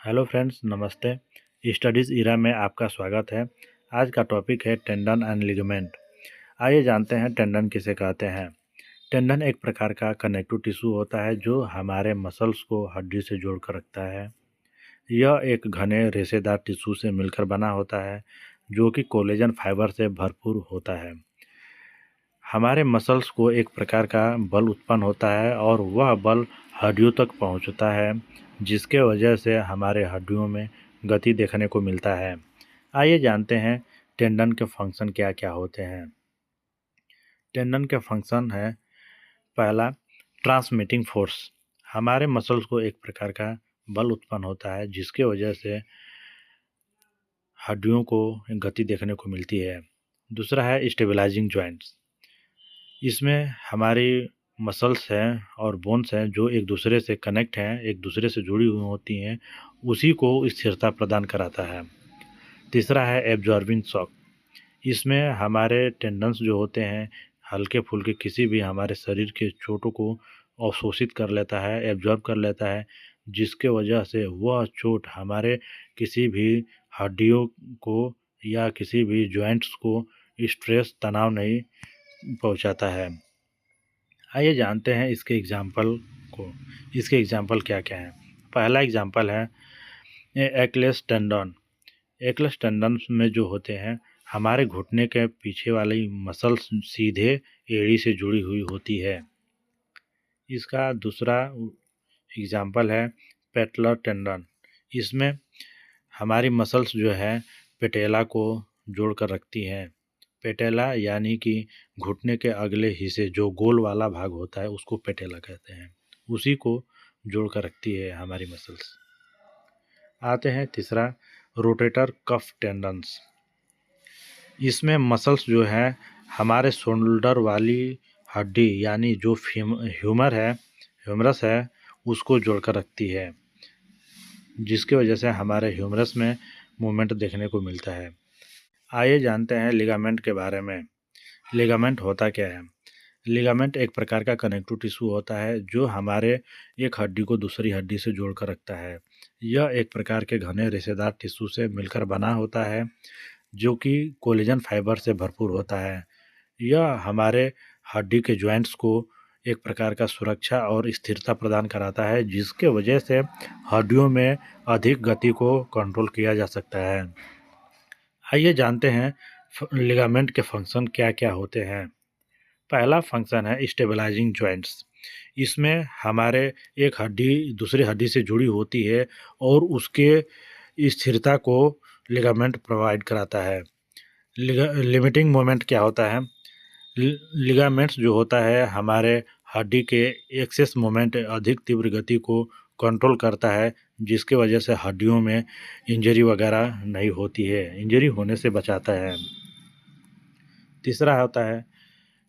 Hello friends, नमस्ते। Studies इरा में आपका स्वागत है। आज का टॉपिक है टेंडन एंड लिगामेंट। आइए जानते हैं टेंडन किसे कहते हैं। टेंडन एक प्रकार का कनेक्टिव टिश्यू होता है जो हमारे मसल्स को हड्डी से जोड़कर रखता है। यह एक घने रेशेदार टिश्यू से मिलकर बना होता है जो कि कोलेजन फाइबर से भरपूर होता है। हमारे मसल्स को एक प्रकार का बल उत्पन्न होता है और वह बल हड्डियों तक पहुंचता है, जिसके वजह से हमारे हड्डियों में गति देखने को मिलता है। आइए जानते हैं टेंडन के फंक्शन क्या क्या होते हैं। टेंडन के फंक्शन है, पहला, ट्रांसमिटिंग फोर्स। हमारे मसल्स को एक प्रकार का बल उत्पन्न होता है जिसके वजह से हड्डियों को गति देखने को मिलती है। दूसरा है स्टेबलाइजिंग जॉइंट्स। इसमें हमारी मसल्स हैं और बोन्स हैं जो एक दूसरे से कनेक्ट हैं, एक दूसरे से जुड़ी हुई होती हैं, उसी को स्थिरता प्रदान कराता है। तीसरा है एब्जॉर्बिंग शॉक। इसमें हमारे टेंडन्स जो होते हैं हल्के फुल्के किसी भी हमारे शरीर के चोटों को अवशोषित कर लेता है, एब्जॉर्ब कर लेता है, जिसके वजह से वह चोट हमारे किसी भी हड्डियों को या किसी भी जॉइंट्स को स्ट्रेस तनाव नहीं पहुंचाता है। आइए जानते हैं इसके एग्जाम्पल को। इसके एग्जाम्पल क्या क्या हैं। पहला एग्जाम्पल है एक्लेस टेंडन। एक्लेस टेंडन में जो होते हैं हमारे घुटने के पीछे वाली मसल्स सीधे एड़ी से जुड़ी हुई होती है। इसका दूसरा एग्जाम्पल है पेटलर टेंडन। इसमें हमारी मसल्स जो है पेटेला को जोड़ कर रखती हैं। पेटेला यानी कि घुटने के अगले हिस्से जो गोल वाला भाग होता है उसको पेटेला कहते हैं, उसी को जोड़ कर रखती है हमारी मसल्स। आते हैं तीसरा, रोटेटर कफ टेंडन्स। इसमें मसल्स जो है हमारे शोल्डर वाली हड्डी यानी जो ह्यूमरस है उसको जोड़कर रखती है, जिसकी वजह से हमारे ह्यूमरस में मूवमेंट देखने को मिलता है। आइए जानते हैं लिगामेंट के बारे में। लिगामेंट होता क्या है। लिगामेंट एक प्रकार का कनेक्टिव टिश्यू होता है जो हमारे एक हड्डी को दूसरी हड्डी से जोड़कर रखता है। यह एक प्रकार के घने रेशेदार टिश्यू से मिलकर बना होता है जो कि कोलेजन फाइबर से भरपूर होता है। यह हमारे हड्डी के जॉइंट्स को एक प्रकार का सुरक्षा और स्थिरता प्रदान कराता है, जिसके वजह से हड्डियों में अधिक गति को कंट्रोल किया जा सकता है। आइए जानते हैं लिगामेंट के फंक्शन क्या क्या होते हैं। पहला फंक्शन है स्टेबलाइजिंग जॉइंट्स। इसमें हमारे एक हड्डी दूसरी हड्डी से जुड़ी होती है और उसके स्थिरता को लिगामेंट प्रोवाइड कराता है। लिमिटिंग मोमेंट क्या होता है। लिगामेंट्स जो होता है हमारे हड्डी के एक्सेस मोमेंट अधिक तीव्र गति को कंट्रोल करता है, जिसके वजह से हड्डियों में इंजरी वगैरह नहीं होती है, इंजरी होने से बचाता है। तीसरा होता है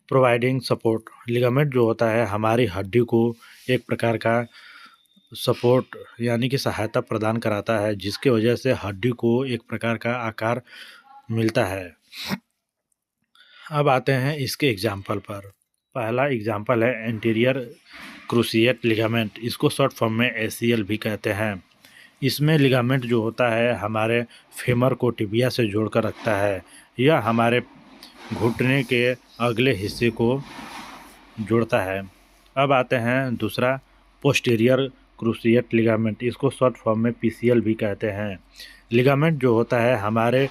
प्रोवाइडिंग सपोर्ट। लिगामेंट जो होता है हमारी हड्डी को एक प्रकार का सपोर्ट यानी कि सहायता प्रदान कराता है, जिसके वजह से हड्डी को एक प्रकार का आकार मिलता है। अब आते हैं इसके एग्जाम्पल पर। पहला एग्जाम्पल है एंटीरियर क्रूसिएट लिगामेंट। इसको शॉर्ट फॉर्म में ACL भी कहते हैं। इसमें लिगामेंट जो होता है हमारे फेमर को टिबिया से जोड़कर रखता है। यह हमारे घुटने के अगले हिस्से को जोड़ता है। अब आते हैं दूसरा, पोस्टीरियर क्रूसिएट लिगामेंट। इसको शॉर्ट फॉर्म में PCL भी कहते हैं। लिगामेंट जो होता है हमारे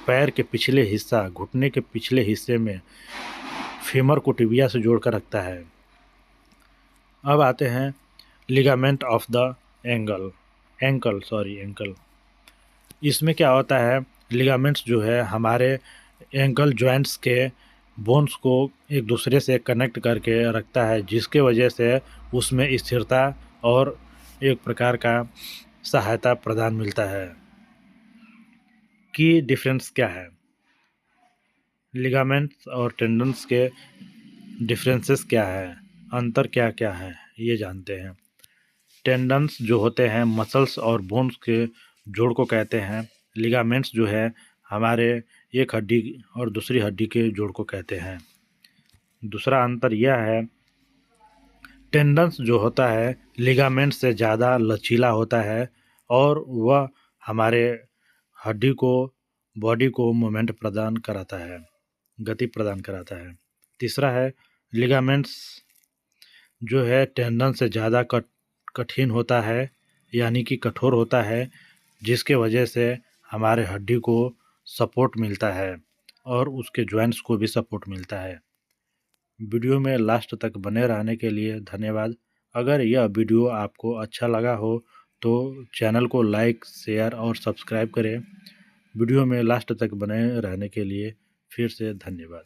पैर के पिछले हिस्सा घुटने के पिछले हिस्से में फीमर को टिबिया से जोड़कर रखता है। अब आते हैं लिगामेंट ऑफ द एंकल। इसमें क्या होता है, लिगामेंट्स जो है हमारे एंकल जॉइंट्स के बोन्स को एक दूसरे से कनेक्ट करके रखता है, जिसके वजह से उसमें स्थिरता और एक प्रकार का सहायता प्रदान मिलता है। की डिफरेंस क्या है। लिगामेंट्स और टेंडन्स के डिफरेंसेस क्या है, अंतर क्या क्या है, ये जानते हैं। टेंडन्स जो होते हैं मसल्स और बोन्स के जोड़ को कहते हैं। लिगामेंट्स जो है हमारे एक हड्डी और दूसरी हड्डी के जोड़ को कहते हैं। दूसरा अंतर यह है, टेंडन्स जो होता है लिगामेंट से ज़्यादा लचीला होता है और वह हमारे हड्डी को, बॉडी को मूवमेंट प्रदान कराता है, गति प्रदान कराता है। तीसरा है लिगामेंट्स, जो है टेंडन से ज़्यादा कठिन होता है, यानी कि कठोर होता है, जिसके वजह से हमारे हड्डी को सपोर्ट मिलता है और उसके जॉइंट्स को भी सपोर्ट मिलता है। वीडियो में लास्ट तक बने रहने के लिए धन्यवाद। अगर यह वीडियो आपको अच्छा लगा हो तो चैनल को लाइक, शेयर और सब्सक्राइब करें। वीडियो में लास्ट तक बने रहने के लिए फिर से धन्यवाद।